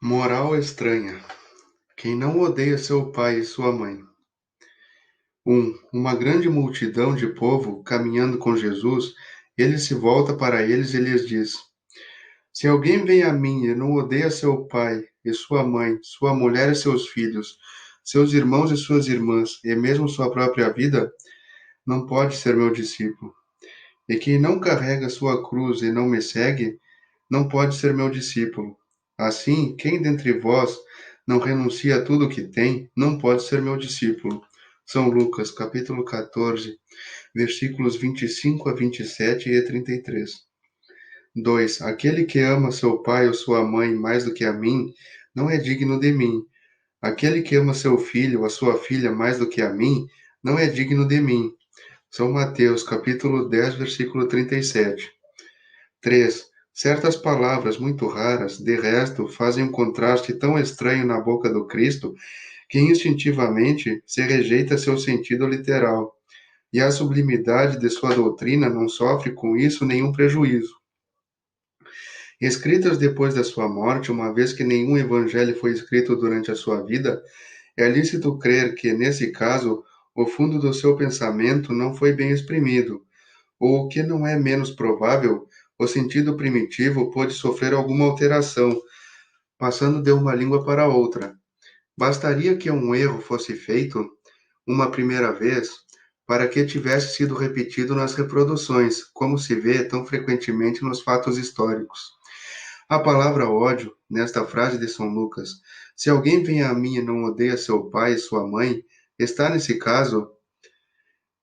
Moral estranha. Quem não odeia seu pai e sua mãe. Uma grande multidão de povo caminhando com Jesus, ele se volta para eles e lhes diz: Se alguém vem a mim e não odeia seu pai e sua mãe, sua mulher e seus filhos, seus irmãos e suas irmãs, e mesmo sua própria vida, não pode ser meu discípulo. E quem não carrega sua cruz e não me segue, não pode ser meu discípulo. Assim, quem dentre vós não renuncia a tudo o que tem, não pode ser meu discípulo. São Lucas, capítulo 14, versículos 25 a 27 e 33. 2. Aquele que ama seu pai ou sua mãe mais do que a mim, não é digno de mim. Aquele que ama seu filho ou a sua filha mais do que a mim, não é digno de mim. São Mateus, capítulo 10, versículo 37. 3. Certas palavras muito raras, de resto, fazem um contraste tão estranho na boca do Cristo que instintivamente se rejeita seu sentido literal, e a sublimidade de sua doutrina não sofre com isso nenhum prejuízo. Escritas depois da sua morte, uma vez que nenhum evangelho foi escrito durante a sua vida, é lícito crer que, nesse caso, o fundo do seu pensamento não foi bem exprimido, ou, o que não é menos provável, o sentido primitivo pôde sofrer alguma alteração, passando de uma língua para outra. Bastaria que um erro fosse feito uma primeira vez para que tivesse sido repetido nas reproduções, como se vê tão frequentemente nos fatos históricos. A palavra ódio, nesta frase de São Lucas, se alguém vem a mim e não odeia seu pai e sua mãe, está nesse caso,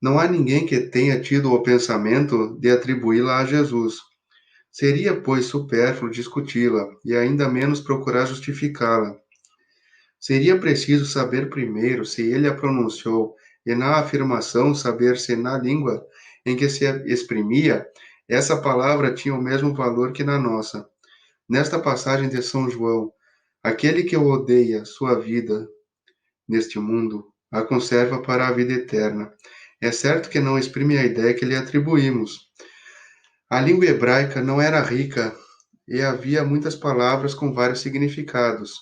não há ninguém que tenha tido o pensamento de atribuí-la a Jesus. Seria, pois, supérfluo discuti-la, e ainda menos procurar justificá-la. Seria preciso saber primeiro se ele a pronunciou, e na afirmação saber se na língua em que se exprimia, essa palavra tinha o mesmo valor que na nossa. Nesta passagem de São João, aquele que odeia sua vida neste mundo, a conserva para a vida eterna. É certo que não exprime a ideia que lhe atribuímos. A língua hebraica não era rica e havia muitas palavras com vários significados.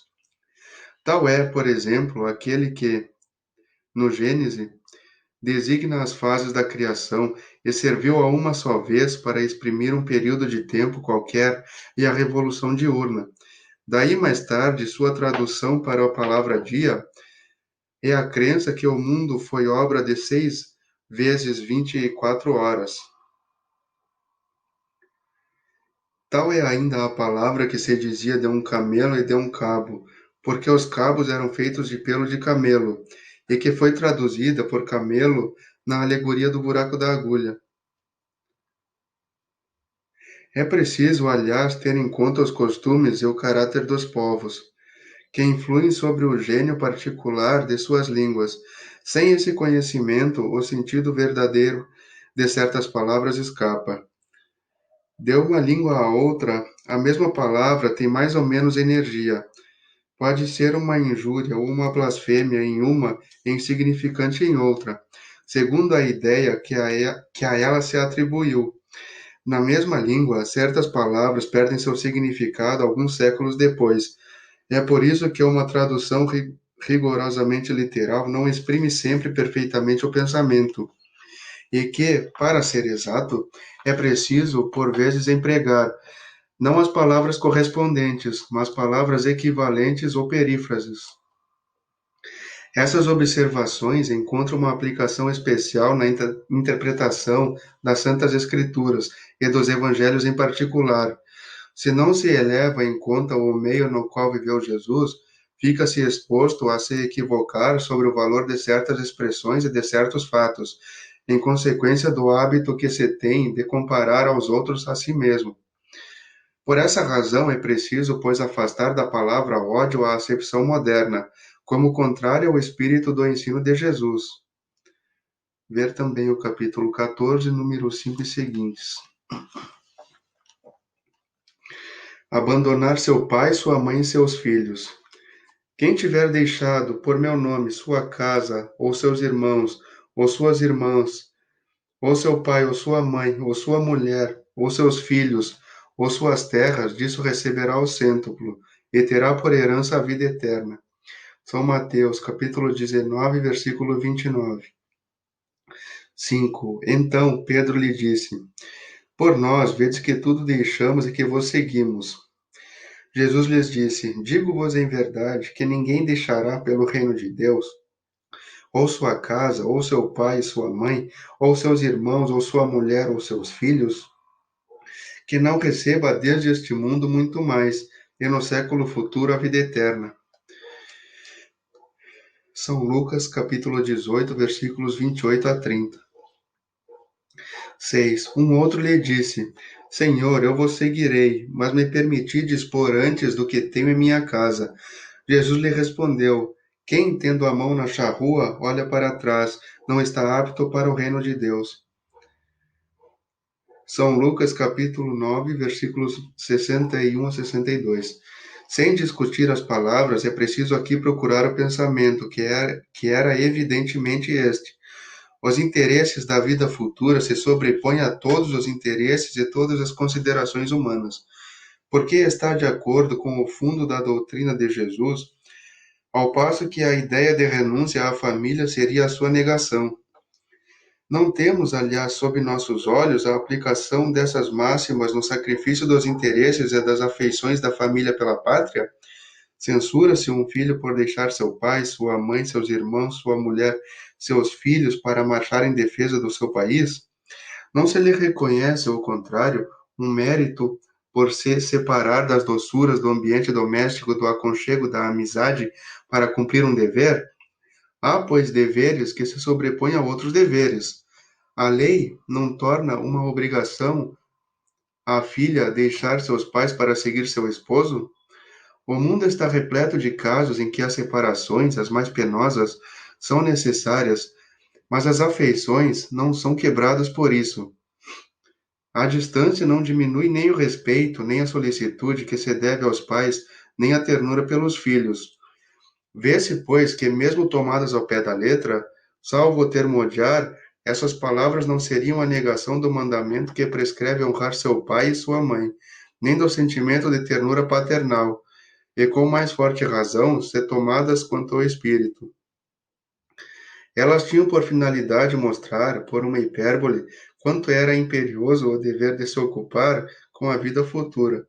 Tal é, por exemplo, aquele que, no Gênesis, designa as fases da criação e serviu a uma só vez para exprimir um período de tempo qualquer e a revolução diurna. Daí, mais tarde, sua tradução para a palavra dia é a crença que o mundo foi obra de 6 vezes 24 horas. Tal é ainda a palavra que se dizia de um camelo e de um cabo, porque os cabos eram feitos de pelo de camelo, e que foi traduzida por camelo na alegoria do buraco da agulha. É preciso, aliás, ter em conta os costumes e o caráter dos povos, que influem sobre o gênio particular de suas línguas. Sem esse conhecimento, o sentido verdadeiro de certas palavras escapa. De uma língua a outra, a mesma palavra tem mais ou menos energia. Pode ser uma injúria ou uma blasfêmia em uma e insignificante em outra, segundo a ideia que a ela se atribuiu. Na mesma língua, certas palavras perdem seu significado alguns séculos depois. É por isso que uma tradução rigorosamente literal não exprime sempre perfeitamente o pensamento, e que, para ser exato, é preciso, por vezes, empregar não as palavras correspondentes, mas palavras equivalentes ou perífrases. Essas observações encontram uma aplicação especial na interpretação das Santas Escrituras e dos Evangelhos em particular. Se não se leva em conta o meio no qual viveu Jesus, fica-se exposto a se equivocar sobre o valor de certas expressões e de certos fatos, em consequência do hábito que se tem de comparar aos outros a si mesmo. Por essa razão é preciso, pois, afastar da palavra ódio a acepção moderna, como contrária ao espírito do ensino de Jesus. Ver também o capítulo 14, número 5 e seguintes. Abandonar seu pai, sua mãe e seus filhos. Quem tiver deixado por meu nome sua casa, ou seus irmãos, ou suas irmãs, ou seu pai, ou sua mãe, ou sua mulher, ou seus filhos, ou suas terras, disso receberá o cêntuplo, e terá por herança a vida eterna. São Mateus, capítulo 19, versículo 29. 5. Então Pedro lhe disse: Por nós, vedes que tudo deixamos e que vos seguimos. Jesus lhes disse: Digo-vos em verdade que ninguém deixará pelo reino de Deus, ou sua casa, ou seu pai e sua mãe, ou seus irmãos, ou sua mulher, ou seus filhos, que não receba desde este mundo muito mais, e no século futuro a vida eterna. São Lucas, capítulo 18, versículos 28 a 30. 6. Um outro lhe disse: Senhor, eu vos seguirei, mas me permiti dispor antes do que tenho em minha casa. Jesus lhe respondeu: Quem, tendo a mão na charrua, olha para trás, não está apto para o reino de Deus. São Lucas, capítulo 9, versículos 61 a 62. Sem discutir as palavras, é preciso aqui procurar o pensamento, que era evidentemente este. Os interesses da vida futura se sobrepõem a todos os interesses e todas as considerações humanas, porque está de acordo com o fundo da doutrina de Jesus, ao passo que a ideia de renúncia à família seria a sua negação. Não temos, aliás, sob nossos olhos a aplicação dessas máximas no sacrifício dos interesses e das afeições da família pela pátria? Censura-se um filho por deixar seu pai, sua mãe, seus irmãos, sua mulher, seus filhos para marchar em defesa do seu país? Não se lhe reconhece, ao contrário, um mérito por se separar das doçuras do ambiente doméstico, do aconchego, da amizade, para cumprir um dever? Há, pois, deveres que se sobrepõem a outros deveres. A lei não torna uma obrigação a filha deixar seus pais para seguir seu esposo? O mundo está repleto de casos em que as separações, as mais penosas, são necessárias, mas as afeições não são quebradas por isso. A distância não diminui nem o respeito, nem a solicitude que se deve aos pais, nem a ternura pelos filhos. Vê-se, pois, que mesmo tomadas ao pé da letra, salvo o termo odiar, essas palavras não seriam a negação do mandamento que prescreve honrar seu pai e sua mãe, nem do sentimento de ternura paternal, e com mais forte razão, ser tomadas quanto ao espírito. Elas tinham por finalidade mostrar, por uma hipérbole, quanto era imperioso o dever de se ocupar com a vida futura.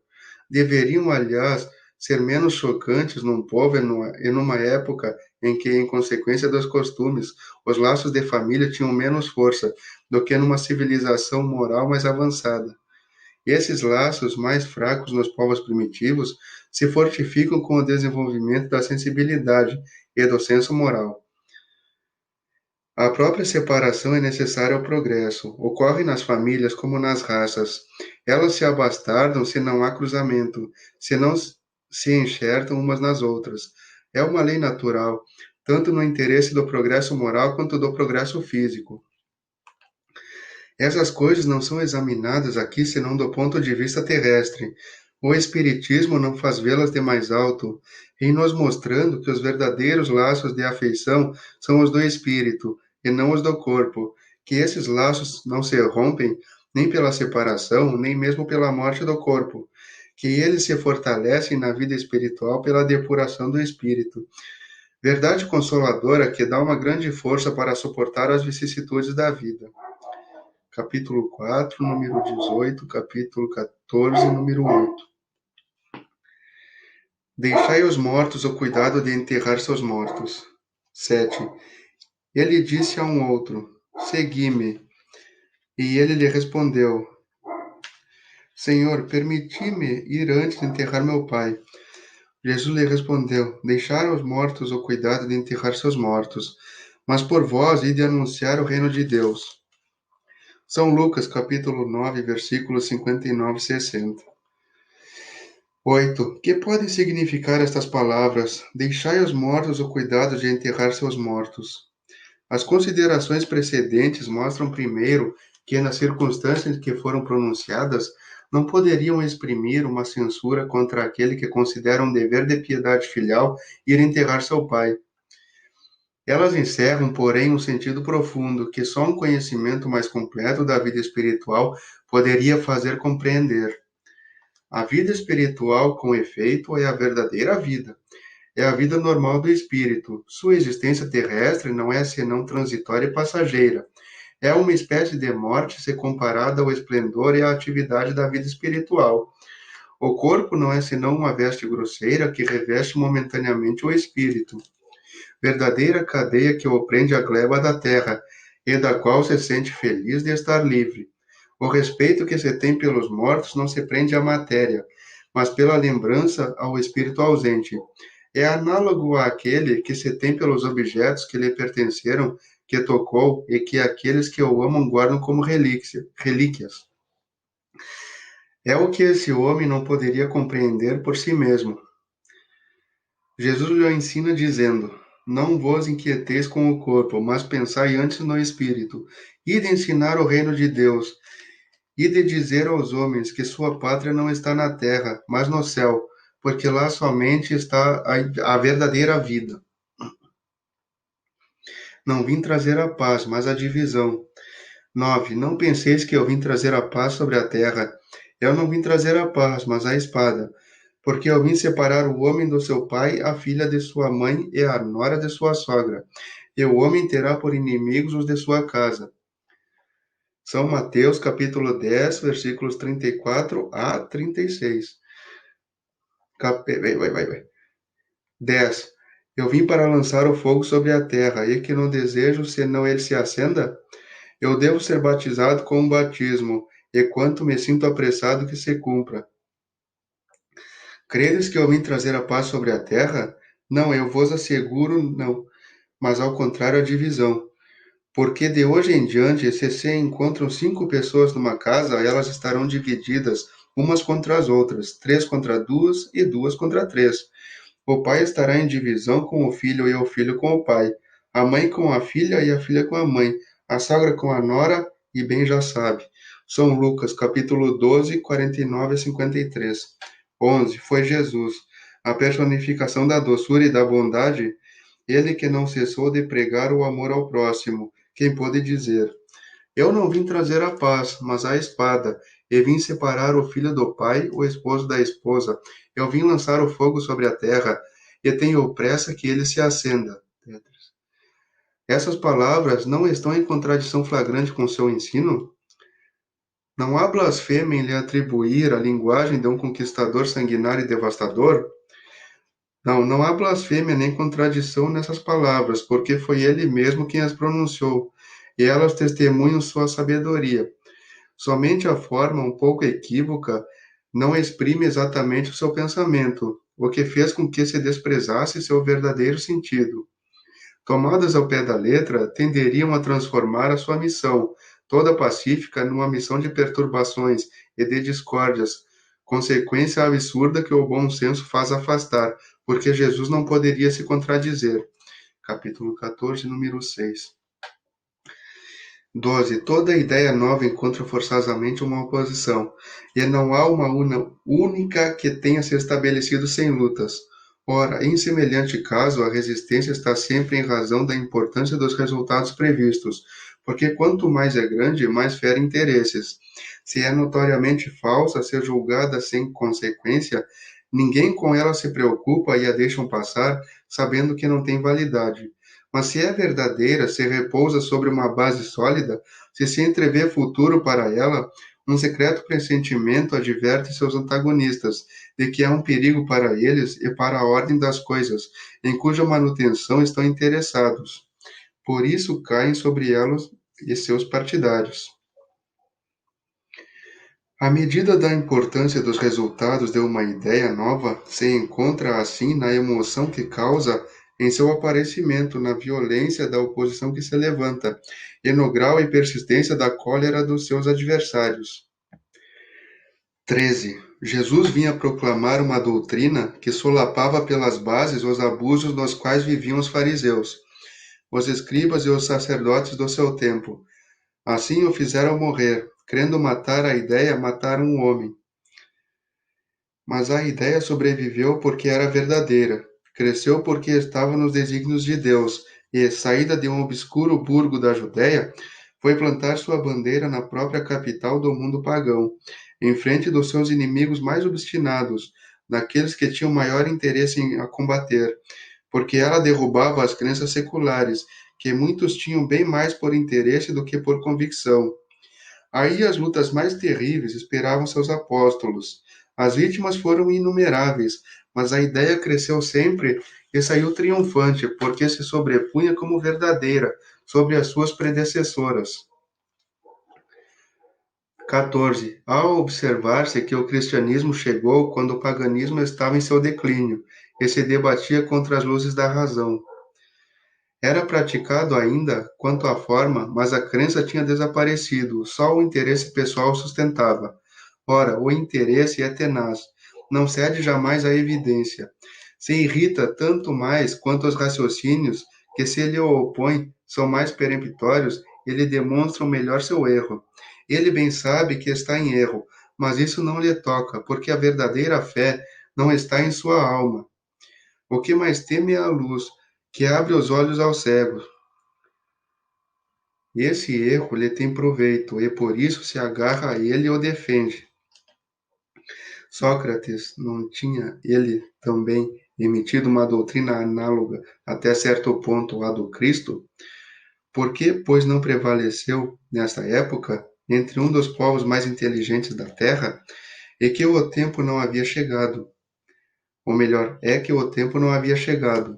Deveriam, aliás, ser menos chocantes num povo e numa época em que, em consequência dos costumes, os laços de família tinham menos força do que numa civilização moral mais avançada. Esses laços mais fracos nos povos primitivos se fortificam com o desenvolvimento da sensibilidade e do senso moral. A própria separação é necessária ao progresso. Ocorre nas famílias como nas raças. Elas se abastardam se não há cruzamento, se não se enxertam umas nas outras. É uma lei natural, tanto no interesse do progresso moral quanto do progresso físico. Essas coisas não são examinadas aqui senão do ponto de vista terrestre. O Espiritismo não faz vê-las de mais alto, em nos mostrando que os verdadeiros laços de afeição são os do espírito, e não os do corpo, que esses laços não se rompem nem pela separação, nem mesmo pela morte do corpo, que eles se fortalecem na vida espiritual pela depuração do espírito. Verdade consoladora que dá uma grande força para suportar as vicissitudes da vida. Capítulo 4, número 18, capítulo 14, número 8. Deixai os mortos o cuidado de enterrar seus mortos. 7. Ele disse a um outro: Segui-me. E ele lhe respondeu: Senhor, permiti-me ir antes de enterrar meu pai. Jesus lhe respondeu: Deixai aos mortos o cuidado de enterrar seus mortos, mas por vós ide anunciar o reino de Deus. São Lucas, capítulo 9, versículos 59 e 60. 8. Que podem significar estas palavras? Deixai aos mortos o cuidado de enterrar seus mortos. As considerações precedentes mostram, primeiro, que nas circunstâncias que foram pronunciadas, não poderiam exprimir uma censura contra aquele que considera um dever de piedade filial ir enterrar seu pai. Elas encerram, porém, um sentido profundo que só um conhecimento mais completo da vida espiritual poderia fazer compreender. A vida espiritual, com efeito, é a verdadeira vida. É a vida normal do espírito. Sua existência terrestre não é senão transitória e passageira. É uma espécie de morte se comparada ao esplendor e à atividade da vida espiritual. O corpo não é senão uma veste grosseira que reveste momentaneamente o espírito, verdadeira cadeia que o prende à gleba da terra, e da qual se sente feliz de estar livre. O respeito que se tem pelos mortos não se prende à matéria, mas pela lembrança ao espírito ausente. É análogo àquele que se tem pelos objetos que lhe pertenceram, que tocou e que aqueles que o amam guardam como relíquias. É o que esse homem não poderia compreender por si mesmo. Jesus lhe ensina dizendo: Não vos inquieteis com o corpo, mas pensai antes no espírito. E de ensinar o reino de Deus, e de dizer aos homens que sua pátria não está na terra, mas no céu, porque lá somente está a verdadeira vida. Não vim trazer a paz, mas a divisão. 9. Não penseis que eu vim trazer a paz sobre a terra. Eu não vim trazer a paz, mas a espada. Porque eu vim separar o homem do seu pai, a filha de sua mãe e a nora de sua sogra. E o homem terá por inimigos os de sua casa. São Mateus, capítulo 10, versículos 34 a 36. Vai. 10. Eu vim para lançar o fogo sobre a terra, e que não desejo, senão ele se acenda? Eu devo ser batizado com um batismo, e quanto me sinto apressado que se cumpra. Credes que eu vim trazer a paz sobre a terra? Não, eu vos asseguro, não, mas ao contrário a divisão. Porque de hoje em diante, se encontram 5 pessoas numa casa, elas estarão divididas umas contra as outras, 3 contra 2 e 2 contra 3. O pai estará em divisão com o filho e o filho com o pai, a mãe com a filha e a filha com a mãe, a sogra com a nora, e bem já sabe. São Lucas, capítulo 12, 49 a 53. 11. Foi Jesus, a personificação da doçura e da bondade, ele que não cessou de pregar o amor ao próximo. Quem pode dizer: Eu não vim trazer a paz, mas a espada, e vim separar o filho do pai, o esposo da esposa. Eu vim lançar o fogo sobre a terra, e tenho pressa que ele se acenda. Essas palavras não estão em contradição flagrante com seu ensino? Não há blasfêmia em lhe atribuir a linguagem de um conquistador sanguinário e devastador? Não, não há blasfêmia nem contradição nessas palavras, porque foi ele mesmo quem as pronunciou, e elas testemunham sua sabedoria. Somente a forma um pouco equívoca não exprime exatamente o seu pensamento, o que fez com que se desprezasse seu verdadeiro sentido. Tomadas ao pé da letra, tenderiam a transformar a sua missão, toda pacífica, numa missão de perturbações e de discórdias, consequência absurda que o bom senso faz afastar, porque Jesus não poderia se contradizer. Capítulo 14, número 6. 12. Toda ideia nova encontra forçosamente uma oposição, e não há uma única que tenha se estabelecido sem lutas. Ora, em semelhante caso, a resistência está sempre em razão da importância dos resultados previstos, porque quanto mais é grande, mais fere interesses. Se é notoriamente falsa, ser julgada sem consequência, ninguém com ela se preocupa e a deixam passar, sabendo que não tem validade. Mas se é verdadeira, se repousa sobre uma base sólida, se entrevê futuro para ela, um secreto pressentimento adverte seus antagonistas de que há um perigo para eles e para a ordem das coisas, em cuja manutenção estão interessados. Por isso caem sobre elas e seus partidários. A medida da importância dos resultados de uma ideia nova se encontra, assim, na emoção que causa em seu aparecimento, na violência da oposição que se levanta, e no grau e persistência da cólera dos seus adversários. 13. Jesus vinha proclamar uma doutrina que solapava pelas bases os abusos nos quais viviam os fariseus, os escribas e os sacerdotes do seu tempo. Assim o fizeram morrer, crendo matar a ideia, mataram um homem. Mas a ideia sobreviveu porque era verdadeira, cresceu porque estava nos desígnios de Deus, e, saída de um obscuro burgo da Judéia, foi plantar sua bandeira na própria capital do mundo pagão, em frente dos seus inimigos mais obstinados, daqueles que tinham maior interesse em a combater, porque ela derrubava as crenças seculares, que muitos tinham bem mais por interesse do que por convicção. Aí as lutas mais terríveis esperavam seus apóstolos. As vítimas foram inumeráveis, mas a ideia cresceu sempre e saiu triunfante, porque se sobrepunha como verdadeira sobre as suas predecessoras. 14. Ao observar-se que o cristianismo chegou quando o paganismo estava em seu declínio e se debatia contra as luzes da razão. Era praticado ainda quanto à forma, mas a crença tinha desaparecido, só o interesse pessoal o sustentava. Ora, o interesse é tenaz, não cede jamais à evidência. Se irrita tanto mais quanto os raciocínios, que se lhe opõem são mais peremptórios, ele demonstra melhor seu erro. Ele bem sabe que está em erro, mas isso não lhe toca, porque a verdadeira fé não está em sua alma. O que mais teme é a luz, que abre os olhos aos cegos. Esse erro lhe tem proveito, e por isso se agarra a ele e o defende. Sócrates, não tinha ele também emitido uma doutrina análoga até certo ponto à do Cristo? Por que, pois, não prevaleceu, nesta época, entre um dos povos mais inteligentes da terra, e que o tempo não havia chegado? Ou melhor, é que o tempo não havia chegado.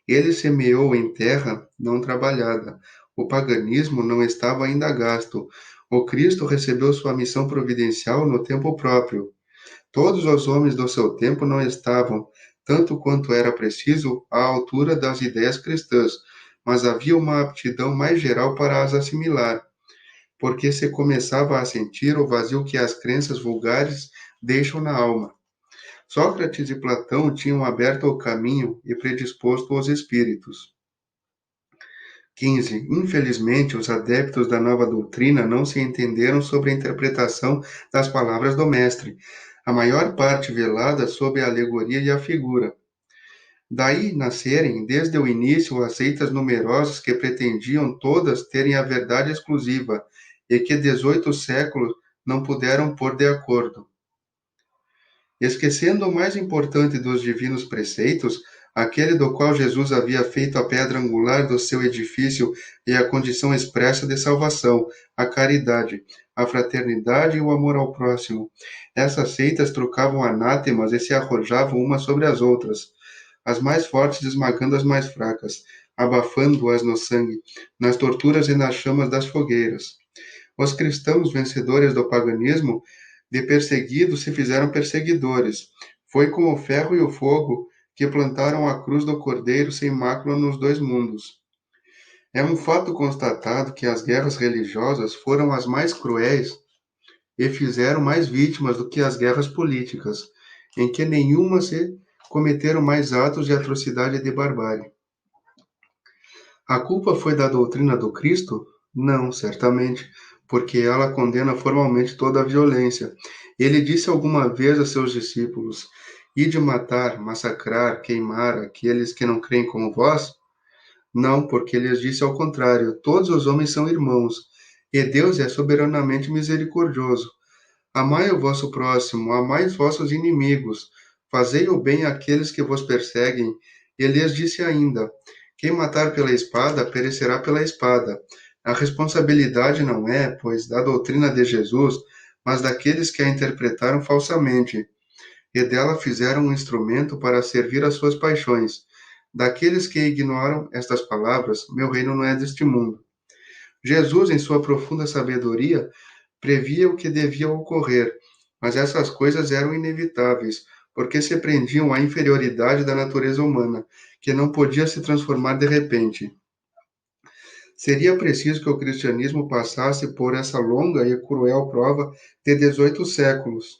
Ele semeou em terra não trabalhada. O paganismo não estava ainda gasto. O Cristo recebeu sua missão providencial no tempo próprio. Todos os homens do seu tempo não estavam, tanto quanto era preciso, à altura das ideias cristãs, mas havia uma aptidão mais geral para as assimilar, porque se começava a sentir o vazio que as crenças vulgares deixam na alma. Sócrates e Platão tinham aberto o caminho e predisposto os espíritos. 15. Infelizmente, os adeptos da nova doutrina não se entenderam sobre a interpretação das palavras do Mestre, a maior parte velada sob a alegoria e a figura. Daí nascerem, desde o início, as seitas numerosas que pretendiam todas terem a verdade exclusiva e que 18 séculos não puderam pôr de acordo. Esquecendo o mais importante dos divinos preceitos, aquele do qual Jesus havia feito a pedra angular do seu edifício e a condição expressa de salvação, a caridade, a fraternidade e o amor ao próximo. Essas seitas trocavam anátemas e se arrojavam umas sobre as outras, as mais fortes esmagando as mais fracas, abafando-as no sangue, nas torturas e nas chamas das fogueiras. Os cristãos vencedores do paganismo, de perseguidos se fizeram perseguidores. Foi com o ferro e o fogo que plantaram a cruz do Cordeiro sem mácula nos dois mundos. É um fato constatado que as guerras religiosas foram as mais cruéis e fizeram mais vítimas do que as guerras políticas, em que nenhuma se cometeram mais atos de atrocidade e de barbárie. A culpa foi da doutrina do Cristo? Não, certamente, porque ela condena formalmente toda a violência. Ele disse alguma vez a seus discípulos: Ide matar, massacrar, queimar aqueles que não creem como vós? Não, porque lhes disse ao contrário: todos os homens são irmãos, e Deus é soberanamente misericordioso. Amai o vosso próximo, amai os vossos inimigos, fazei o bem àqueles que vos perseguem. E lhes disse ainda: quem matar pela espada, perecerá pela espada. A responsabilidade não é, pois, da doutrina de Jesus, mas daqueles que a interpretaram falsamente, e dela fizeram um instrumento para servir às suas paixões. Daqueles que ignoram estas palavras, meu reino não é deste mundo. Jesus, em sua profunda sabedoria, previa o que devia ocorrer, mas essas coisas eram inevitáveis, porque se prendiam à inferioridade da natureza humana, que não podia se transformar de repente. Seria preciso que o cristianismo passasse por essa longa e cruel prova de 18 séculos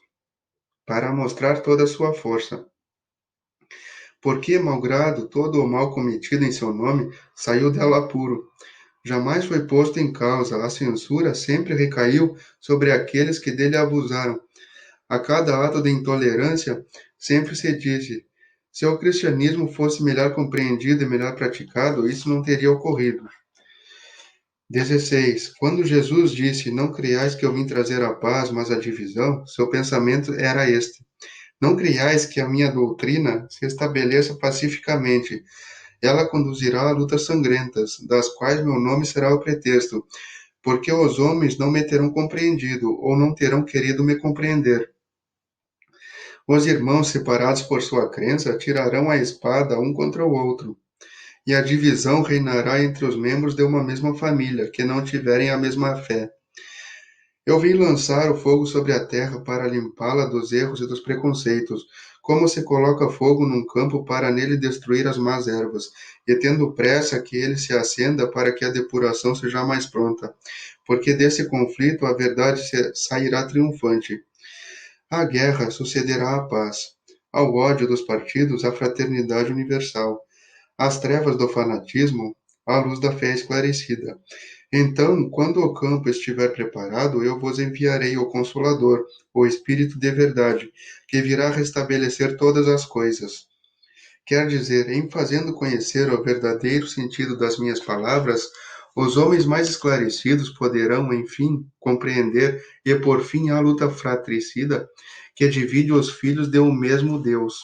para mostrar toda a sua força. Porque, malgrado todo o mal cometido em seu nome, saiu dela puro. Jamais foi posto em causa, a censura sempre recaiu sobre aqueles que dele abusaram. A cada ato de intolerância, sempre se disse: se o cristianismo fosse melhor compreendido e melhor praticado, isso não teria ocorrido. 16. Quando Jesus disse: Não creiais que eu vim trazer a paz, mas a divisão, seu pensamento era este: Não creiais que a minha doutrina se estabeleça pacificamente. Ela conduzirá a lutas sangrentas, das quais meu nome será o pretexto, porque os homens não me terão compreendido, ou não terão querido me compreender. Os irmãos, separados por sua crença, tirarão a espada um contra o outro, e a divisão reinará entre os membros de uma mesma família, que não tiverem a mesma fé. Eu vim lançar o fogo sobre a terra para limpá-la dos erros e dos preconceitos, como se coloca fogo num campo para nele destruir as más ervas, e tendo pressa que ele se acenda para que a depuração seja mais pronta, porque desse conflito a verdade sairá triunfante. À guerra sucederá a paz, ao ódio dos partidos a fraternidade universal, às trevas do fanatismo a luz da fé esclarecida. Então, quando o campo estiver preparado, eu vos enviarei o Consolador, o Espírito de verdade, que virá restabelecer todas as coisas. Quer dizer, em fazendo conhecer o verdadeiro sentido das minhas palavras, os homens mais esclarecidos poderão, enfim, compreender e por fim à luta fratricida que divide os filhos de um mesmo Deus.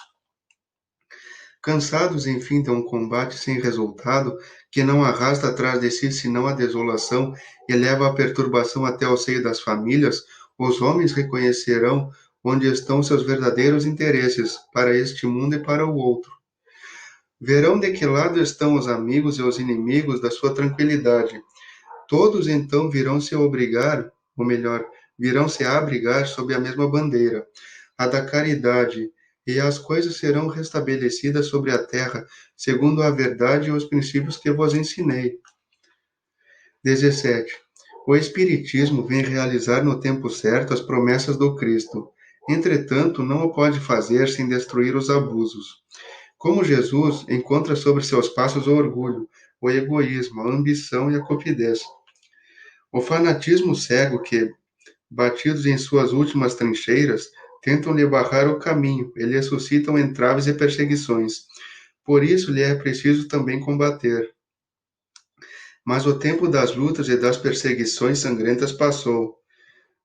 Cansados, enfim, de um combate sem resultado, que não arrasta atrás de si senão a desolação e leva a perturbação até o seio das famílias, os homens reconhecerão onde estão seus verdadeiros interesses, para este mundo e para o outro. Verão de que lado estão os amigos e os inimigos da sua tranquilidade. Todos então virão se obrigar, ou melhor, virão se abrigar sob a mesma bandeira, a da caridade, e as coisas serão restabelecidas sobre a terra, segundo a verdade e os princípios que vos ensinei. 17. O Espiritismo vem realizar no tempo certo as promessas do Cristo. Entretanto, não o pode fazer sem destruir os abusos. Como Jesus, encontra sobre seus passos o orgulho, o egoísmo, a ambição e a cupidez. O fanatismo cego que, batidos em suas últimas trincheiras, tentam lhe barrar o caminho e lhe suscitam entraves e perseguições. Por isso lhe é preciso também combater. Mas o tempo das lutas e das perseguições sangrentas passou.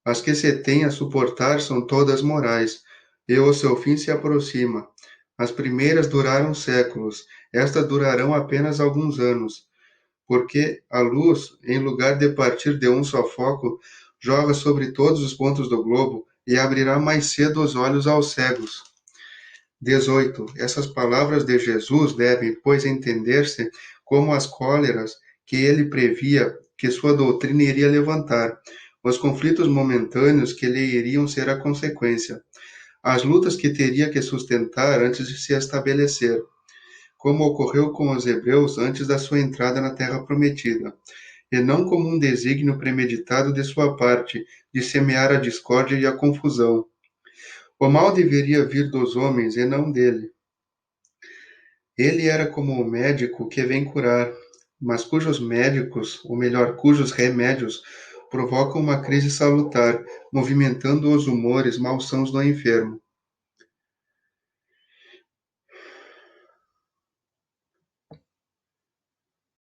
As que se têm a suportar são todas morais, e o seu fim se aproxima. As primeiras duraram séculos, estas durarão apenas alguns anos, porque a luz, em lugar de partir de um só foco, joga sobre todos os pontos do globo e abrirá mais cedo os olhos aos cegos. 18. Essas palavras de Jesus devem, pois, entender-se como as cóleras que ele previa que sua doutrina iria levantar, os conflitos momentâneos que lhe iriam ser a consequência, as lutas que teria que sustentar antes de se estabelecer, como ocorreu com os hebreus antes da sua entrada na terra prometida, e não como um desígnio premeditado de sua parte de semear a discórdia e a confusão. O mal deveria vir dos homens e não dele. Ele era como o médico que vem curar, mas cujos médicos, ou melhor, cujos remédios, provocam uma crise salutar, movimentando os humores malsãos do enfermo.